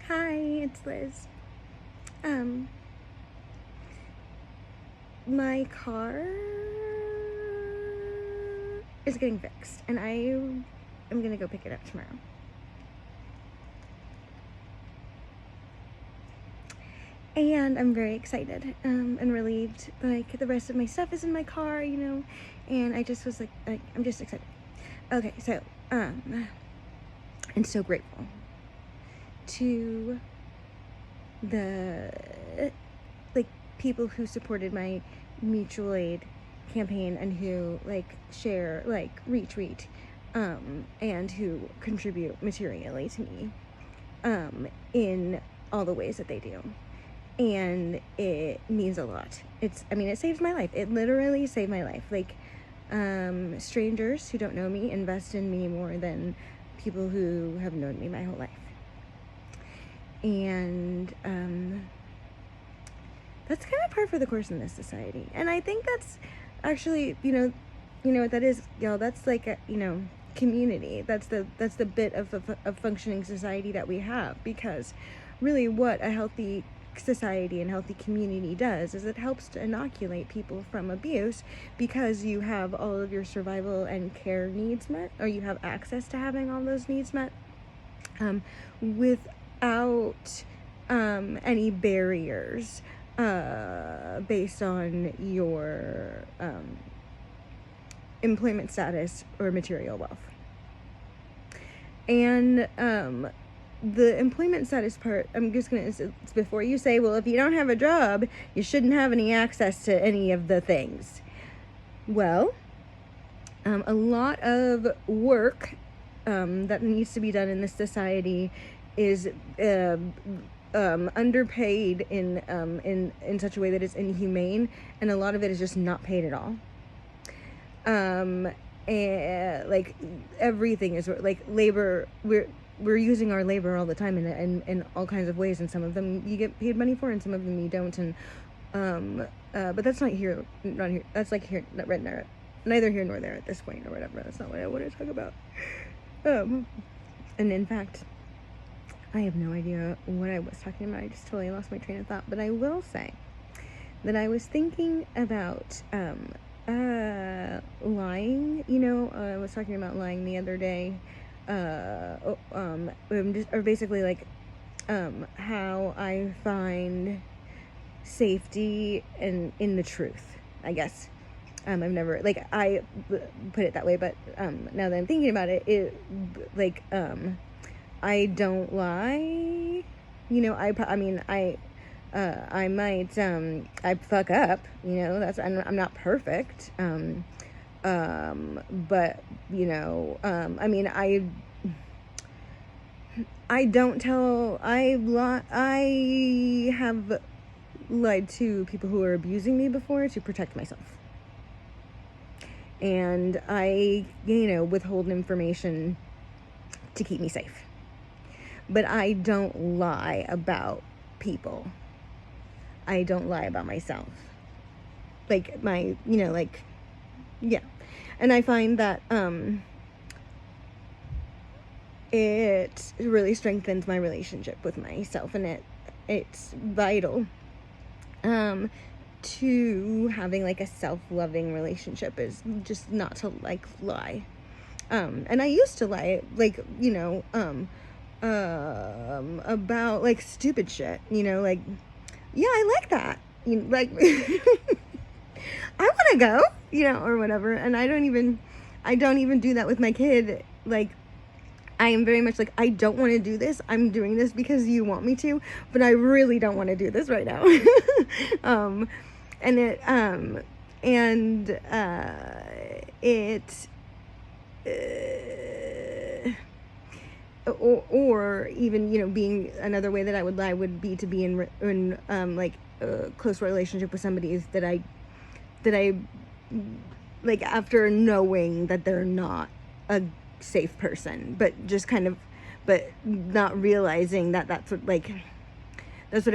Hi, it's Liz. Um, my car is getting fixed, and I am gonna go pick it up tomorrow. And I'm very excited and relieved. Like, the rest of my stuff is in my car, and I just was like I'm just excited. Okay, so, and so grateful to the like people who supported my mutual aid campaign and who share, retweet, and who contribute materially to me in all the ways that they do. And it means a lot. It saves my life. It literally saved my life. Strangers who don't know me invest in me more than people who have known me my whole life. And that's kind of par for the course in this society. And I think that's actually, you know what that is, y'all. That's like a, community. That's the bit of functioning society that we have. Because really what a healthy society and healthy community does is it helps to inoculate people from abuse, because you have all of your survival and care needs met, or you have access to having all those needs met without any barriers based on your employment status or material wealth. And the employment status part, I'm just gonna, it's before you say, well, if you don't have a job, you shouldn't have any access to any of the things. Well, a lot of work that needs to be done in this society is underpaid in such a way that it's inhumane, and a lot of it is just not paid at all. And everything is labor. We're using our labor all the time in all kinds of ways, and some of them you get paid money for, and some of them you don't. And but that's not here. That's neither here nor there at this point, or whatever. That's not what I want to talk about. And in fact, I have no idea what I was talking about. I just totally lost my train of thought. But I will say that I was thinking about lying. I was talking about lying the other day. Or basically how I find safety in the truth, I guess. I've never, I put it that way, but now that I'm thinking about it, I don't lie. I might I fuck up, that's, I'm not perfect. But I don't tell, I have lied to people who are abusing me before to protect myself. And I, withhold information to keep me safe. But I don't lie about people. I don't lie about myself. Yeah. And I find that it really strengthens my relationship with myself, and it's vital to having a self-loving relationship, is just not to lie. And I used to lie about stupid shit, yeah, I like that, I want to go, or whatever. And I don't even do that with my kid. I am very much I don't want to do this. I'm doing this because you want me to, but I really don't want to do this right now. Or even, being another way that I would lie would be to be in a close relationship with somebody that I after knowing that they're not a safe person, but not realizing that that's what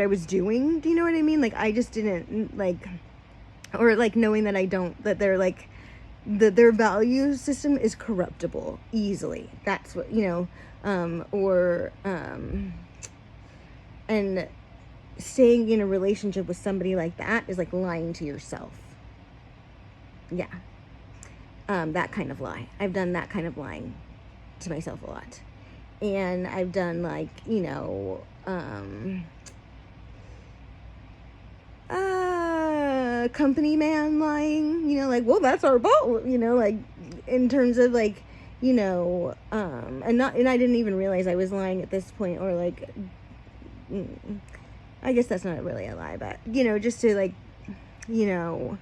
I was doing. Do you know what I mean? I just didn't or knowing that that they're that their value system is corruptible easily. That's what, And staying in a relationship with somebody like that is like lying to yourself. Yeah. That kind of lie. I've done that kind of lying to myself a lot. And I've done like, company man lying, like, well, that's our fault, like in terms of like, and I didn't even realize I was lying at this point, or like, I guess that's not really a lie, but just to like, I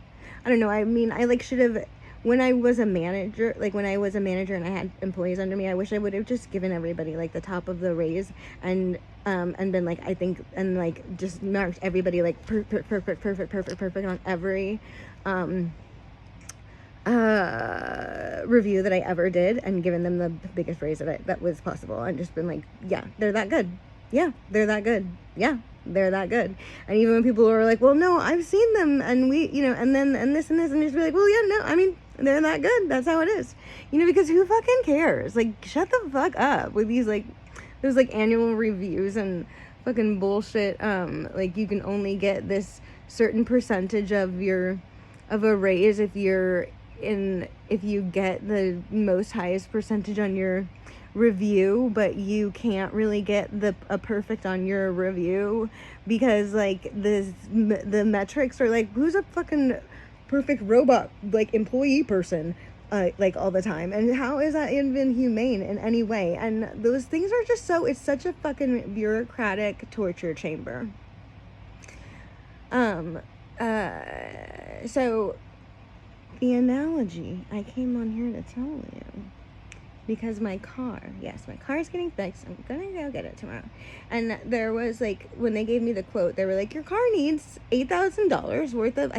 don't know. I mean, I like should have, when I was a manager, and I had employees under me, I wish I would have just given everybody like the top of the raise and been like, I think, and like just marked everybody like perfect on every review that I ever did, and given them the biggest raise that was possible, and just been like, yeah, they're that good. Yeah, they're that good. Yeah, they're that good. And even when people are like, well, no, I've seen them, and we, and then, and this, and just be like, well, yeah, no, I mean, they're that good. That's how it is. Because who fucking cares? Like, shut the fuck up with these, like, those, like, annual reviews and fucking bullshit. Like, you can only get this certain percentage of a raise if you get the most highest percentage on your review, but you can't really get a perfect on your review because like the metrics are like, who's a fucking perfect robot like employee person like all the time, and how is that even humane in any way? And those things are just it's such a fucking bureaucratic torture chamber. So the analogy I came on here to tell you, because my car is getting fixed. I'm gonna go get it tomorrow. And there was like, when they gave me the quote, they were like, your car needs $8,000 worth of,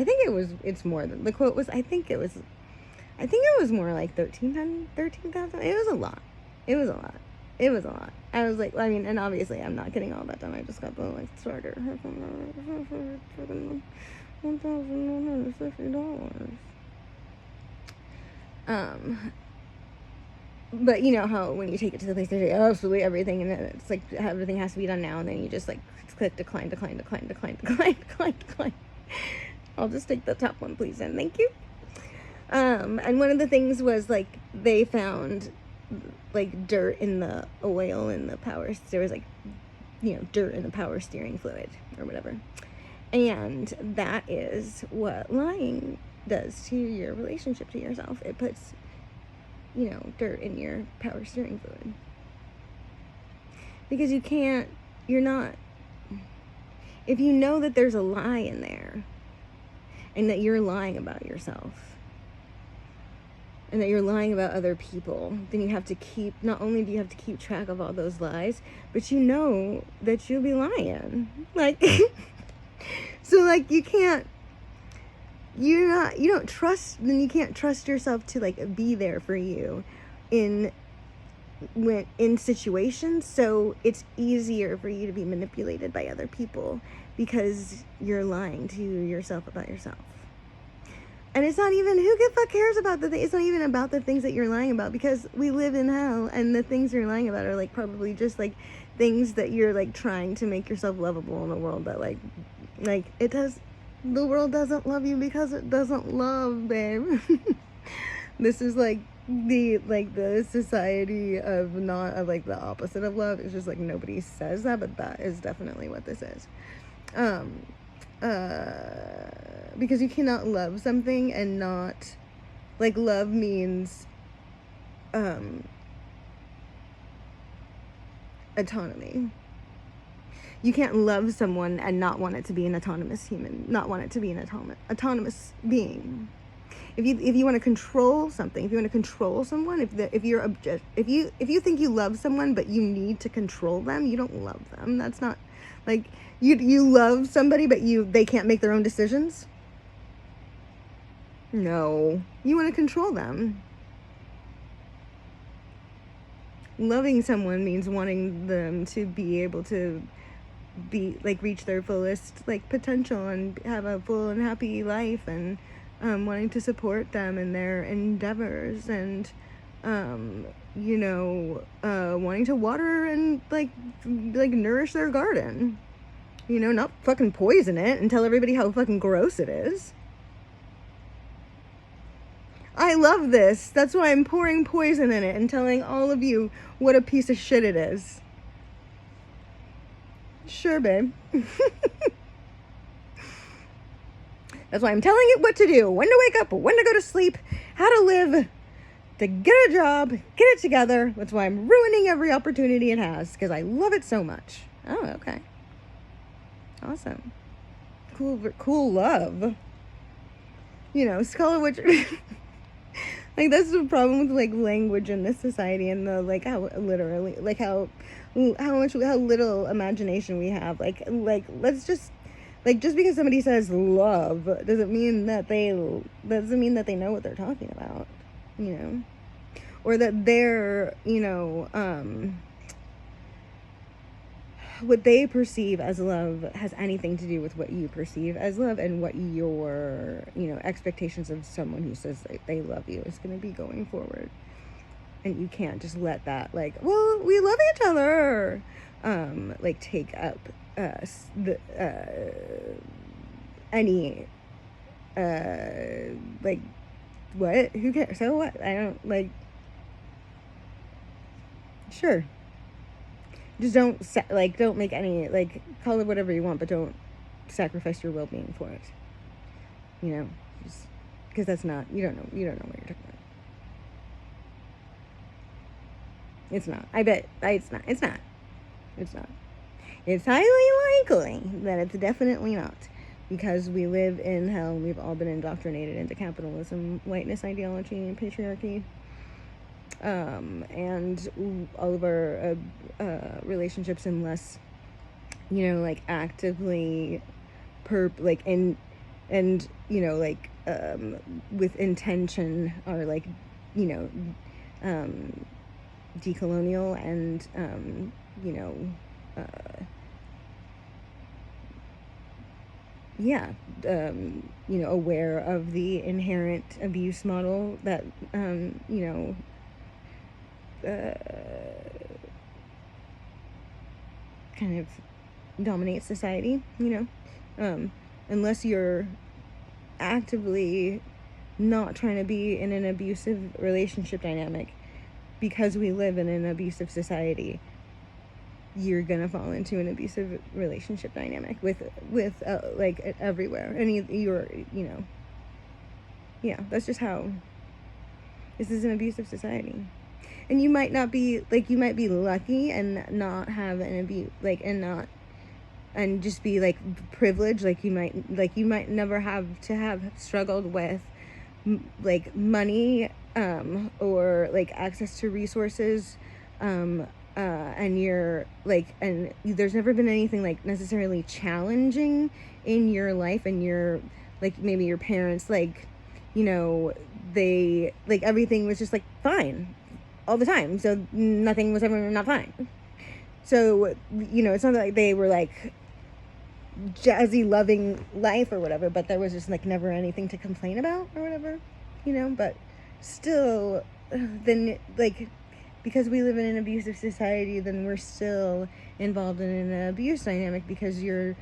it's more than the quote was. I think it was more like 13,000. It was a lot. I was like, well, I mean, and obviously I'm not getting all that done. I just got the like starter $1,150. But you know how when you take it to the place, they say absolutely everything, and then it's like everything has to be done now, and then you just like click decline. I'll just take the top one, please, and thank you. And one of the things was like they found like dirt in the oil in the power. There was like dirt in the power steering fluid or whatever, and that is what lying does to your relationship to yourself. It puts dirt in your power steering fluid. Because if you know that there's a lie in there, and that you're lying about yourself, and that you're lying about other people, then not only do you have to keep track of all those lies, but that you'll be lying. Like, so like you can't trust yourself to like be there for you in situations, so it's easier for you to be manipulated by other people because you're lying to yourself about yourself. And it's not even, who the fuck cares about it's not even about the things that you're lying about, because we live in hell, and the things you're lying about are like probably just like things that you're like trying to make yourself lovable in a world that like the world doesn't love you because it doesn't love, babe. This is like the society of like the opposite of love. It's just like nobody says that, but that is definitely what this is. Because you cannot love something and not, like, love means autonomy. You can't love someone and not want it to be an autonomous human, not want it to be an autonomous being. If you want to control something, if you want to control someone, if you think you love someone but you need to control them, you don't love them. That's not like you love somebody but they can't make their own decisions. No, you want to control them. Loving someone means wanting them to be able to reach their fullest potential and have a full and happy life, and wanting to support them in their endeavors, and wanting to water and nourish their garden. You know, not fucking poison it and tell everybody how fucking gross it is. I love this. That's why I'm pouring poison in it and telling all of you what a piece of shit it is. Sure, babe. That's why I'm telling it what to do, when to wake up, when to go to sleep, how to live, to get a job, get it together. That's why I'm ruining every opportunity it has, because I love it so much. Oh, okay. Awesome. Cool love. You know, skull which... Like, that's the problem with, like, language in this society, and the, like, how literally, like, how little imagination we have. Like, let's just, like, just because somebody says love doesn't mean that they know what they're talking about, you know? Or that they're, you know, what they perceive as love has anything to do with what you perceive as love, and what your, you know, expectations of someone who says they love you is going to be going forward. And you can't just let that, like, well, we love each other, like, take up any like, what, who cares, so what, I don't, like, sure, just don't don't make any, like, call it whatever you want, but don't sacrifice your well-being for it, you know, just because that's not, you don't know what you're talking about. It's not. I bet it's not. It's not. It's highly likely that it's definitely not, because we live in hell. We've all been indoctrinated into capitalism, whiteness ideology, and patriarchy, and all of our relationships, unless, you know, like, actively and you know, like, with intention, are, like, you know, decolonial, and you know, yeah, you know, aware of the inherent abuse model that, you know, kind of dominates society, you know, unless you're actively not trying to be in an abusive relationship dynamic, because we live in an abusive society, you're gonna fall into an abusive relationship dynamic with like, everywhere, and you're, you know, yeah, that's just how, this is an abusive society. And you might not be, like, you might be lucky and not have an abuse, like, and just be, like, privileged, like, you might never have to have struggled with, like, money, or, like, access to resources, and you're, like, and there's never been anything, like, necessarily challenging in your life, and you're, like, maybe your parents, like, you know, they, like, everything was just, like, fine all the time, so nothing was ever not fine. So, you know, it's not like they were, like, jazzy loving life or whatever, but there was just, like, never anything to complain about or whatever, you know. But still, then, like, because we live in an abusive society, then we're still involved in an abuse dynamic, because you're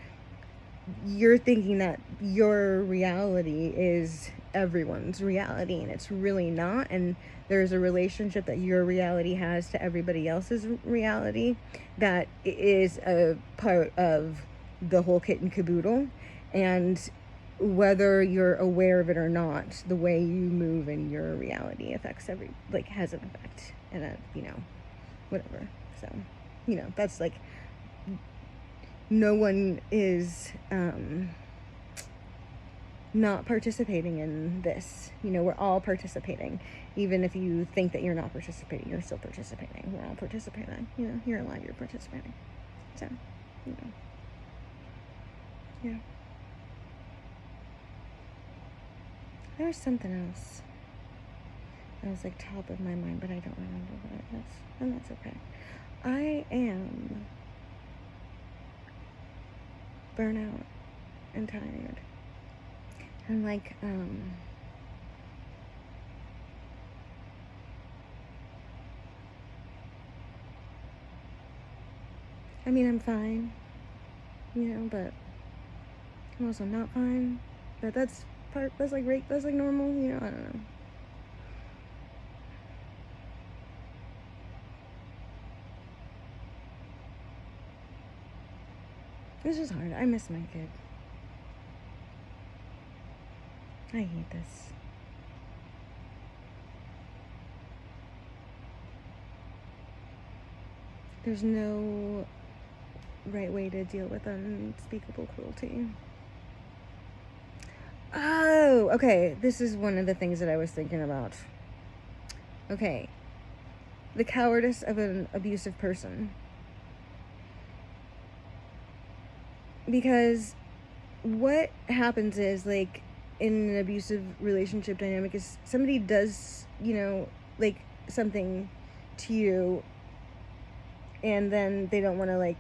thinking that your reality is everyone's reality, and it's really not. And there's a relationship that your reality has to everybody else's reality that is a part of the whole kit and caboodle. And whether you're aware of it or not, the way you move in your reality affects has an effect, and you know, whatever. So, you know, that's, like, no one is not participating in this. You know, we're all participating. Even if you think that you're not participating, you're still participating. We're all participating. You know, you're alive, you're participating. So, you know, yeah. There was something else that was, like, top of my mind, but I don't remember what it is, and that's okay. I am burnout and tired, and, like, I mean, I'm fine, but I'm also not fine. But that's like rape, that's like normal, I don't know. It's just hard. I miss my kid. I hate this. There's no right way to deal with unspeakable cruelty. Oh, okay. This is one of the things that I was thinking about. Okay. The cowardice of an abusive person. Because what happens is, like, in an abusive relationship dynamic is somebody does, like, something to you, and then they don't want to, like,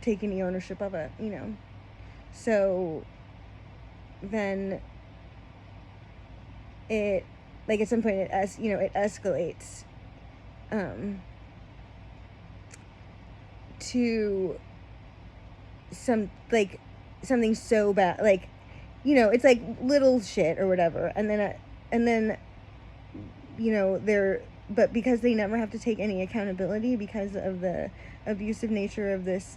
take any ownership of it, So then it, like, at some point it escalates to something so bad, like, it's like little shit or whatever, and then they're, but because they never have to take any accountability because of the abusive nature of this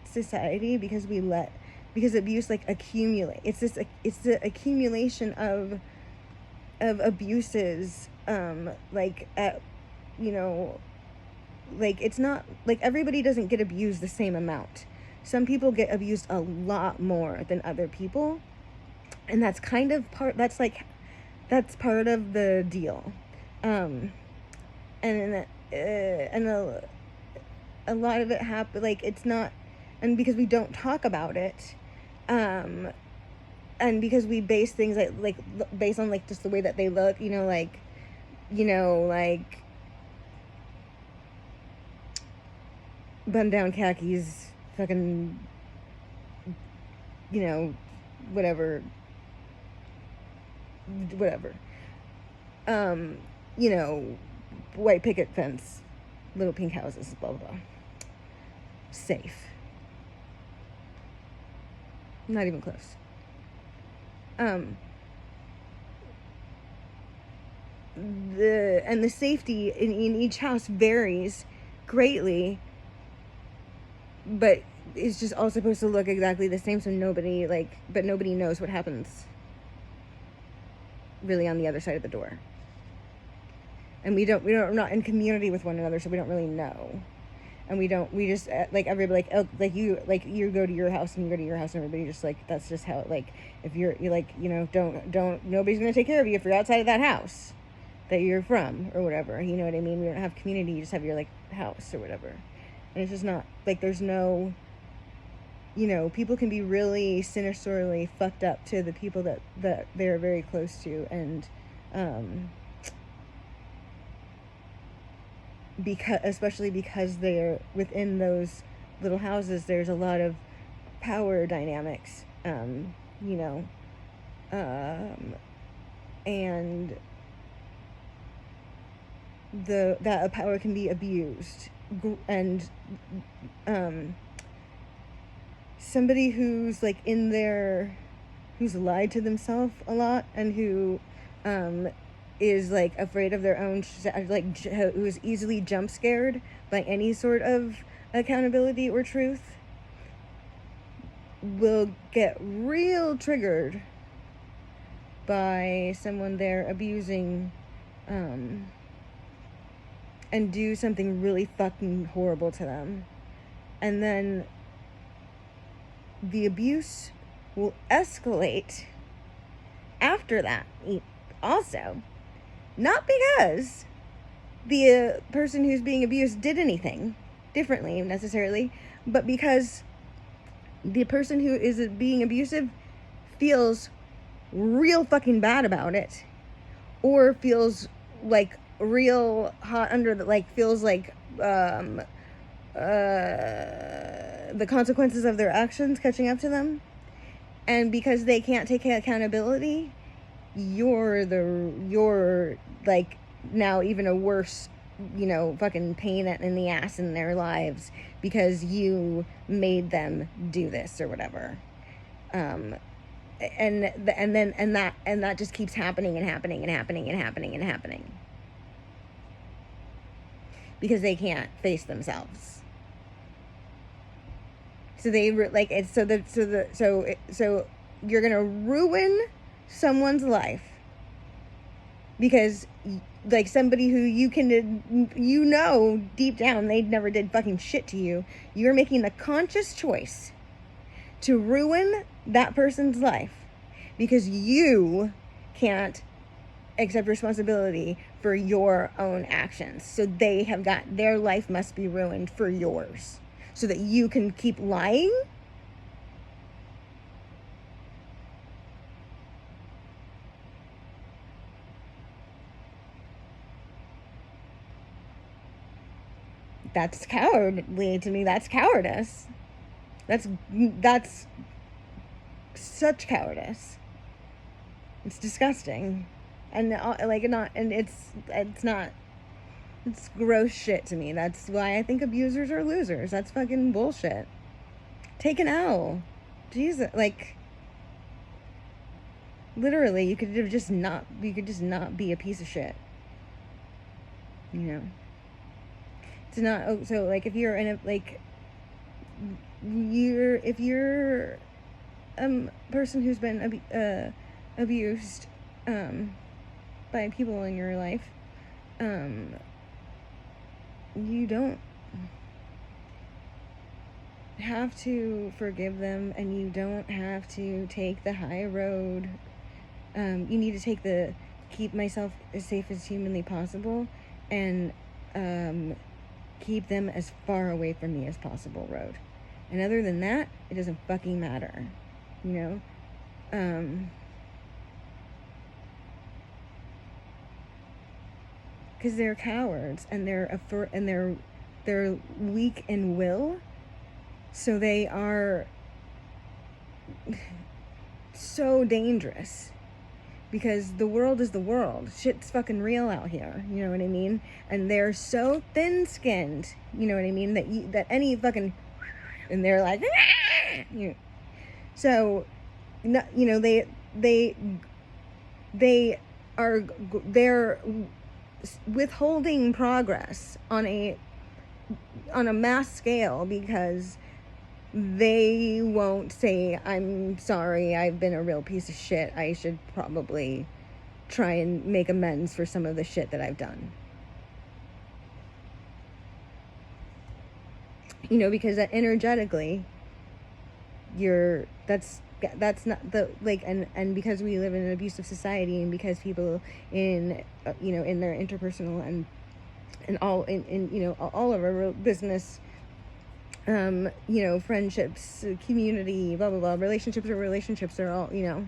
society, because abuse, like, accumulate. It's the accumulation of abuses, like, like, it's not like everybody doesn't get abused the same amount. Some people get abused a lot more than other people, and that's kind of that's part of the deal. And a lot of it happen, like, it's not, and because we don't talk about it, and because we base things like based on, like, just the way that they look, like button down khakis, fucking, whatever, white picket fence, little pink houses, blah, blah, blah. Safe. Not even close. The safety in each house varies greatly, but it's just all supposed to look exactly the same, so nobody knows what happens really on the other side of the door. And we're not in community with one another, so we don't really know. And we just, like, everybody, like you go to your house and you go to your house, and everybody just, like, that's just how, like, if you're like, don't, nobody's gonna take care of you if you're outside of that house that you're from, or whatever, you know what I mean? We don't have community, you just have your, like, house or whatever. And it's just not, like, there's no, people can be really sinisterly fucked up to the people that they're very close to, and especially because they're within those little houses, there's a lot of power dynamics, and that power can be abused, and somebody who's, like, who's lied to themselves a lot, and who is, like, afraid of their own, like, who's easily jump scared by any sort of accountability or truth, will get real triggered by someone they're abusing, and do something really fucking horrible to them. And then the abuse will escalate after that also. Not because the person who's being abused did anything differently necessarily, but because the person who is being abusive feels real fucking bad about it, or feels, like, real hot under the, like, feels like the consequences of their actions catching up to them, and because they can't take accountability, you're like, now even a worse fucking pain in the ass in their lives because you made them do this or whatever. And that just keeps happening and happening and happening and happening and happening because they can't face themselves. So they like it's so you're gonna ruin someone's life because like somebody who you can deep down they never did fucking shit to you. You're making the conscious choice to ruin that person's life because you can't accept responsibility for your own actions. So their life must be ruined for yours so that you can keep lying. That's cowardly to me. That's cowardice. That's such cowardice. It's disgusting, and it's gross shit to me. That's why I think abusers are losers. That's fucking bullshit. Take an L, Jesus. Like literally, you could just not be a piece of shit. You know. It's not. So like if you're in a like. If you're a person who's been abused by people in your life, you don't have to forgive them, and you don't have to take the high road. You need to take the keep myself as safe as humanly possible, and keep them as far away from me as possible road. And other than that, it doesn't fucking matter, you know? Because they're cowards and they're weak in will, so they are so dangerous. Because the world is the world. Shit's fucking real out here. You know what I mean? And they're so thin-skinned. You know what I mean? That any fucking... And they're like... You know. So, you know, they're withholding progress on a mass scale because they won't say, I'm sorry, I've been a real piece of shit. I should probably try and make amends for some of the shit that I've done. You know, because that energetically, that's not the, like, and because we live in an abusive society, and because people in, you know, in their interpersonal and all, in you know, all of our business, you know, friendships, community, blah, blah, blah, relationships are all, you know,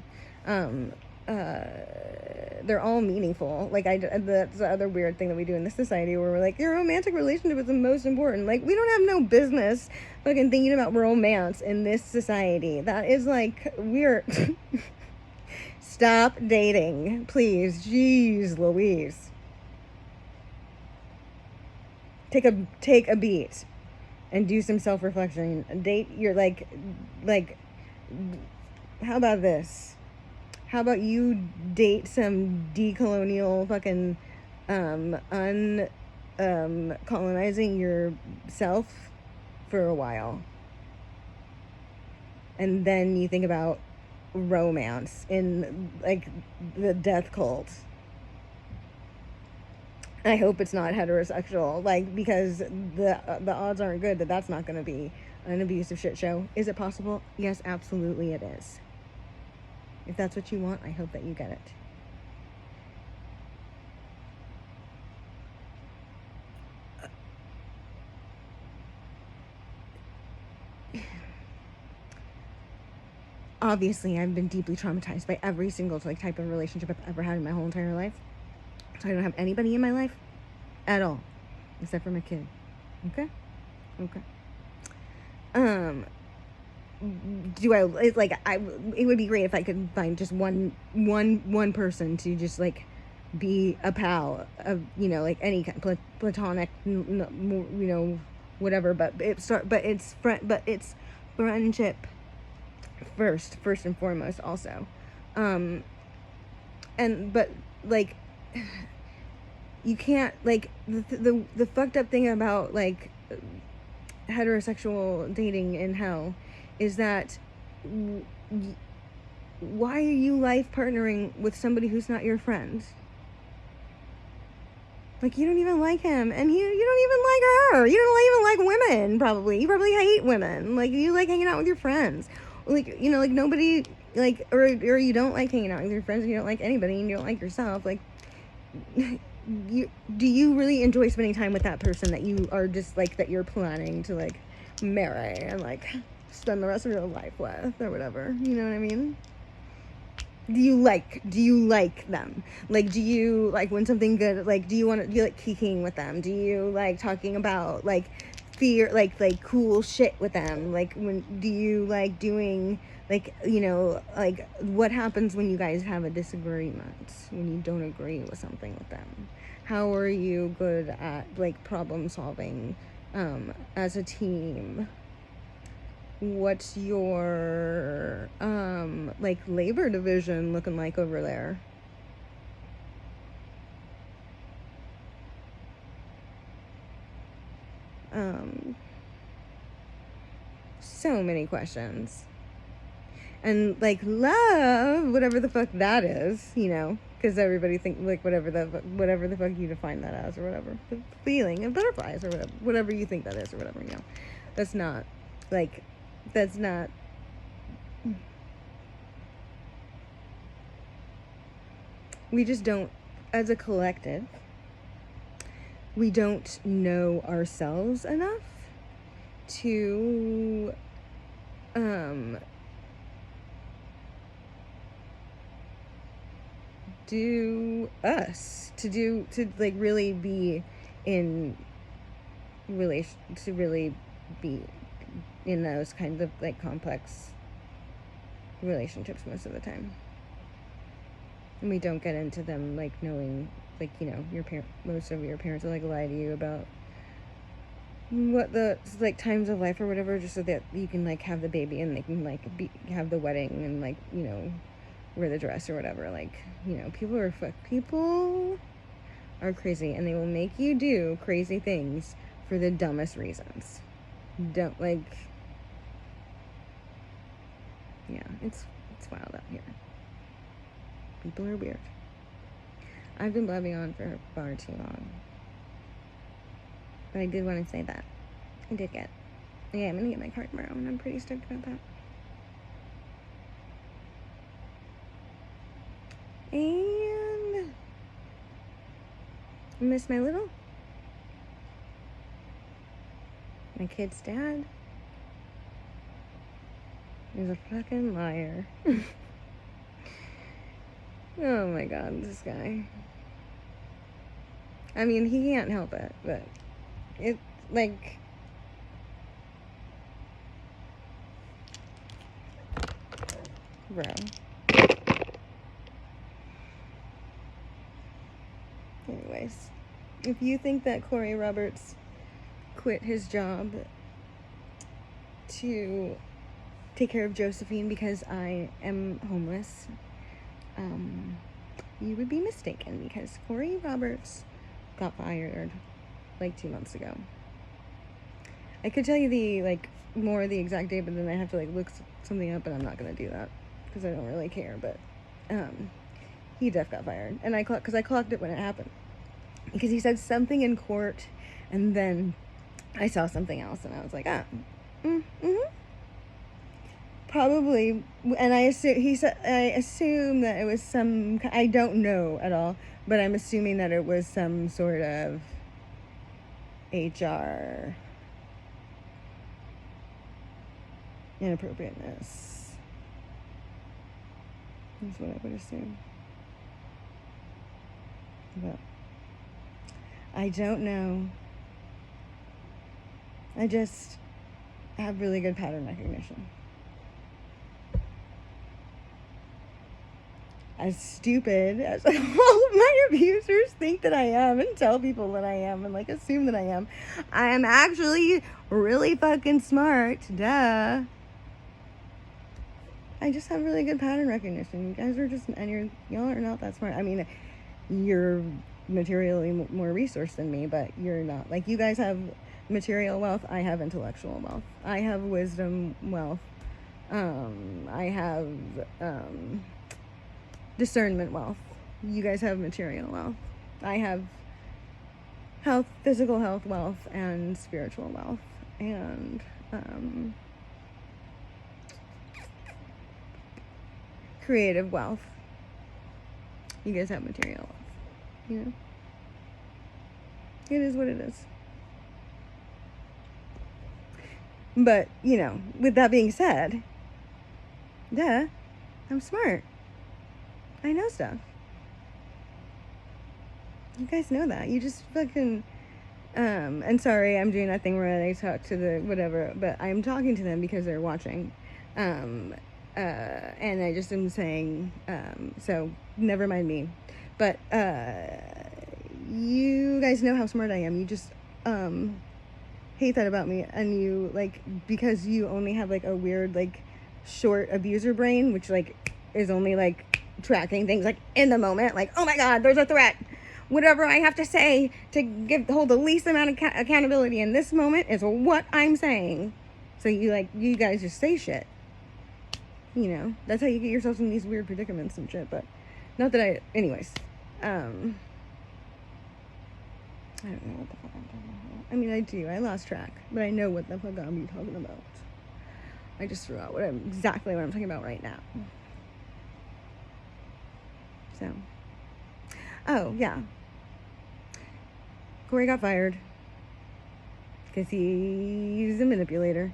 they're all meaningful. Like, that's the other weird thing that we do in this society where we're like, your romantic relationship is the most important. Like, we don't have no business fucking thinking about romance in this society. That is, like, weird. Stop dating, please. Jeez Louise. Take a beat. And do some self-reflection. Date, you're like, how about this? How about you date some decolonial fucking, colonizing yourself for a while. And then you think about romance in, like, the death cult. I hope it's not heterosexual, like, because the odds aren't good that that's not going to be an abusive shit show. Is it possible? Yes, absolutely it is. If that's what you want, I hope that you get it. Obviously, I've been deeply traumatized by every single, like, type of relationship I've ever had in my whole entire life. So I don't have anybody in my life at all, except for my kid. Okay? It would be great if I could find just one person to just, like, be a pal of, you know, like any kind, platonic, you know, whatever. But it's friendship first and foremost, also. And but like, you can't, like, the fucked up thing about like heterosexual dating in hell is that why are you life partnering with somebody who's not your friend? Like, you don't even like him, and you don't even like her. You don't even like women, probably. You probably hate women. Like, you like hanging out with your friends. Like, you know, like, nobody, like, or you don't like hanging out with your friends, and you don't like anybody, and you don't like yourself. Like, do you really enjoy spending time with that person that you are just, like, that you're planning to, like, marry and, like, spend the rest of your life with, or whatever? You know what I mean? Do you like them? Like, do you like when something good, like, do you like kicking with them? Do you like talking about like fear, like cool shit with them? Like, do you like doing, like, you know, like, what happens when you guys have a disagreement, when you don't agree with something with them? How are you good at, like, problem solving as a team? What's your like labor division looking like over there? So many questions. And like love, whatever the fuck that is, you know, because everybody think, like, whatever the fuck you define that as, or whatever, the feeling of butterflies, or whatever you think that is, or whatever, you know, that's not, like, that's not, we just don't, as a collective, we don't know ourselves enough to do us, to like really be in relation, to really be in those kinds of like complex relationships most of the time. And we don't get into them like knowing, like, you know, most of your parents will like lie to you about what the like times of life or whatever, just so that you can like have the baby and they can like have the wedding and, like, you know, wear the dress or whatever. Like, you know, people are crazy, and they will make you do crazy things for the dumbest reasons. Don't, like, yeah, it's wild out here. People are weird. I've been blabbing on for far too long, but I did want to say that I did get, yeah, I'm gonna get my car tomorrow, and I'm pretty stoked about that. And I miss my kid's dad is a fucking liar. Oh my god, this guy. I mean, he can't help it, but it, like, bro. Anyways, if you think that Corey Roberts quit his job to take care of Josephine because I am homeless, you would be mistaken, because Corey Roberts got fired like 2 months ago. I could tell you the, like, more of the exact date, but then I have to, like, look something up, and I'm not gonna do that because I don't really care. But he def got fired, and I clocked it when it happened, because he said something in court, and then I saw something else, and I was like, probably. And I assume that it was some, I don't know at all, but I'm assuming that it was some sort of HR inappropriateness. That's what I would assume. But I don't know. I just have really good pattern recognition. as stupid as all of my abusers think that I am and tell people that I am and like assume that I am. I am actually really fucking smart. Duh. I just have really good pattern recognition. You guys are just, and y'all are not that smart. I mean, you're materially more resourced than me, but you're not. Like, you guys have material wealth. I have intellectual wealth. I have wisdom wealth. I have discernment wealth. You guys have material wealth. I have health, physical health wealth, and spiritual wealth, and creative wealth. You guys have material wealth. You know, it is what it is. But, you know, with that being said, duh, I'm smart. I know stuff. You guys know that. You just fucking, and sorry, I'm doing that thing where I talk to the whatever, but I'm talking to them because they're watching. And I just am saying, so never mind me. But, you guys know how smart I am. You just, hate that about me, and you, like, because you only have, like, a weird, like, short abuser brain, which, like, is only, like, tracking things, like, in the moment, like, oh my god, there's a threat, whatever I have to say to hold the least amount of accountability in this moment is what I'm saying. So you guys just say shit, you know, that's how you get yourselves in these weird predicaments and shit. But not that anyways, I don't know what the fuck I'm talking about. I mean, I do. I lost track, but I know what the fuck I'm talking about. I just forgot exactly what I'm talking about right now. So, oh yeah, Corey got fired because he's a manipulator.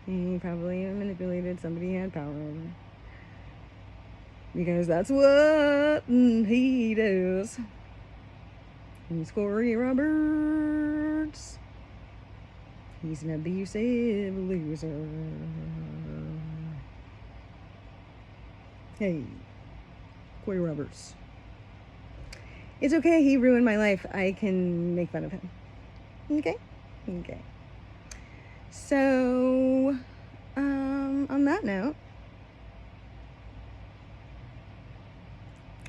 He probably manipulated somebody he had power over, because that's what he does. He's Corey Roberts. He's an abusive loser. Hey, Corey Roberts. It's okay, he ruined my life. I can make fun of him. Okay? Okay. So, on that note,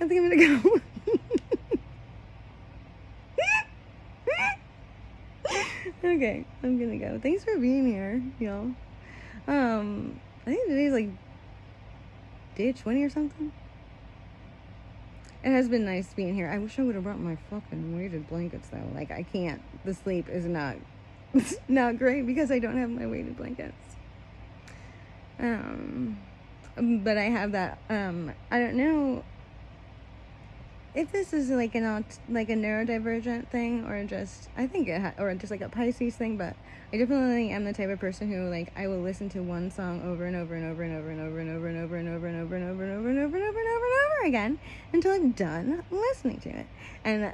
I think I'm gonna go. Okay, I'm gonna go. Thanks for being here, y'all. I think today's like day 20 or something. It has been nice being here. I wish I would have brought my fucking weighted blankets though. Like, I can't. The sleep is not not great because I don't have my weighted blankets. But I have that. I don't know if this is like a neurodivergent thing, or just, I think or just like a Pisces thing, but I definitely am the type of person who, like, I will listen to one song over and over and over and over and over and over and over and over and over and over and over and over and over and over and over again until I'm done listening to it. And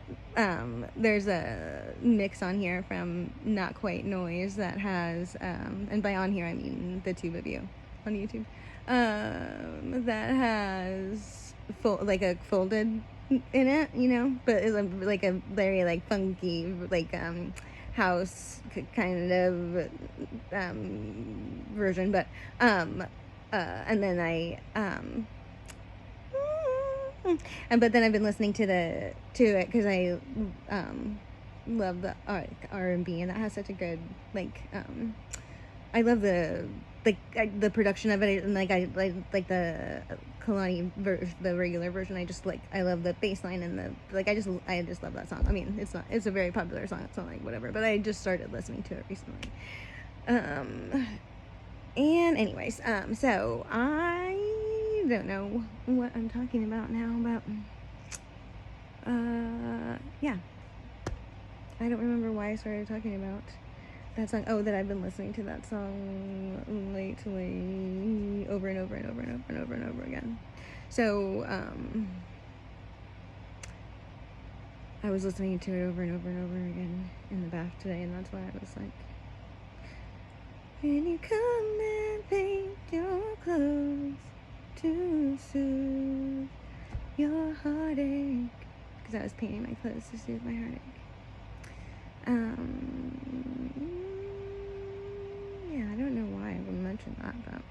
there's a mix on here from Not Quite Noise that has, and by on here I mean the two of you on YouTube, that has a folded in it, you know, but it's like a very like funky, like house kind of version. But and then but then I've been listening to it because I love the R&B, and that has such a good, like, I love the production of it, and I like the Kalani the regular version. I love the bass line and I just love that song. I mean, it's a very popular song. It's not like whatever, but I just started listening to it recently. And anyways, so I don't know what I'm talking about now, but yeah, I don't remember why I started talking about that song. Oh, that I've been listening to that song lately over and over and over and over and over and over again. So, I was listening to it over and over and over again in the bath today, and that's why I was like, when you come and paint your clothes to soothe your because I was painting my clothes to soothe my heartache. Yeah, I don't know why I would mention that, but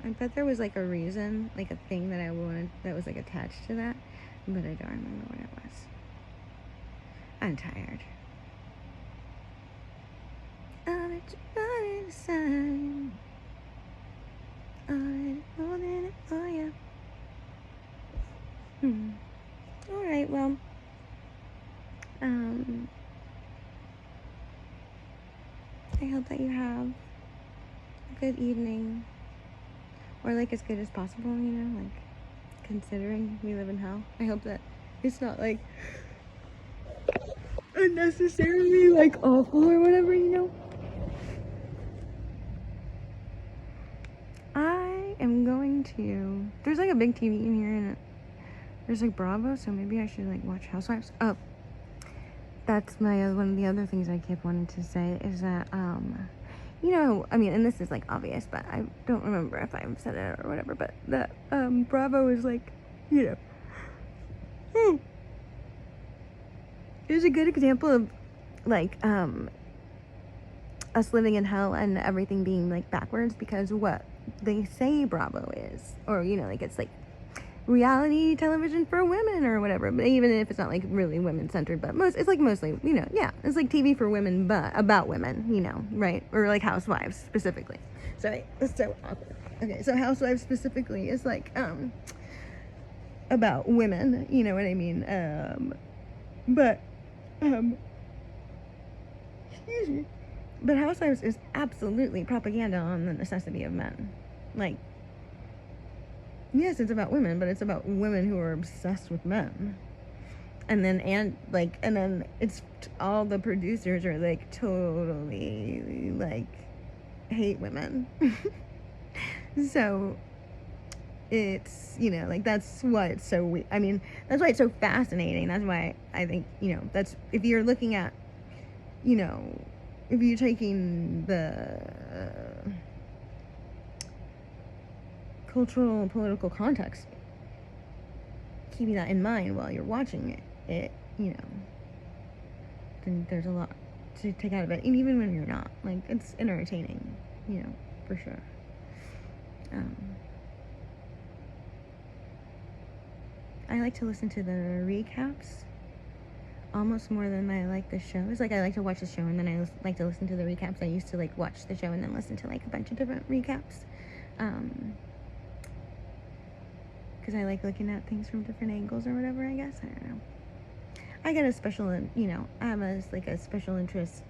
I bet there was like a reason, like a thing that I wanted that was like attached to that, but I don't remember what it was. I'm tired. I'll let you run inside. I'm holding it for you. Alright, well, I hope that you have a good evening, or like as good as possible, you know, like considering we live in hell. I hope that it's not like unnecessarily like awful or whatever, you know. I am going to, there's like a big TV in here and there's like Bravo, so maybe I should like watch Housewives. Oh, that's my one of the other things I kept wanting to say is that you know, I mean, and this is like obvious, but I don't remember if I've said it or whatever, but that Bravo is like, you know, it was a good example of like us living in hell and everything being like backwards, because what they say Bravo is, or you know, like it's like reality television for women or whatever, but even if it's not like really women centered, but it's like mostly, you know, yeah, it's like TV for women, but about women, you know, right? Or like Housewives specifically. Sorry, that's so awkward. Okay, so Housewives specifically is like about women, you know what I mean? But excuse me, but Housewives is absolutely propaganda on the necessity of men. Like, yes, it's about women, but it's about women who are obsessed with men. And then it's all the producers are like totally like hate women. So it's, you know, like that's why it's so I mean, that's why it's so fascinating. That's why I think, you know, that's, if you're looking at, you know, if you're taking the cultural and political context, keeping that in mind while you're watching it, you know, then there's a lot to take out of it. And even when you're not, like, it's entertaining, you know, for sure. I like to listen to the recaps almost more than I like the shows. Like, I like to watch the show and then I like to listen to the recaps. I used to like watch the show and then listen to like a bunch of different recaps. Because I like looking at things from different angles or whatever, I guess. I don't know. I get a special, you know, I have a special interest,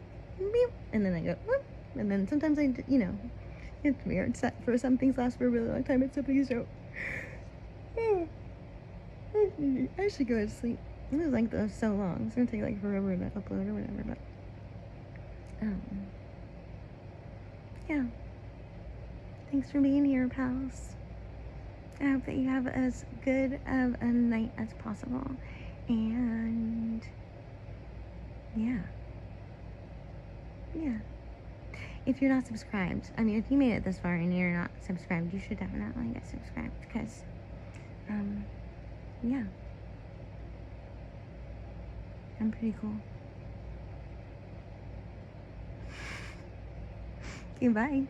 and then I go, whoop, and then sometimes I, you know, it's weird. For some things last for a really long time, and some things don't. I should go to sleep. It was like this so long. It's gonna take like forever to upload or whatever, but yeah. Thanks for being here, pals. I hope that you have as good of a night as possible. And yeah. If you're not subscribed, I mean, if you made it this far and you're not subscribed, you should definitely get subscribed, because yeah, I'm pretty cool. Okay, bye.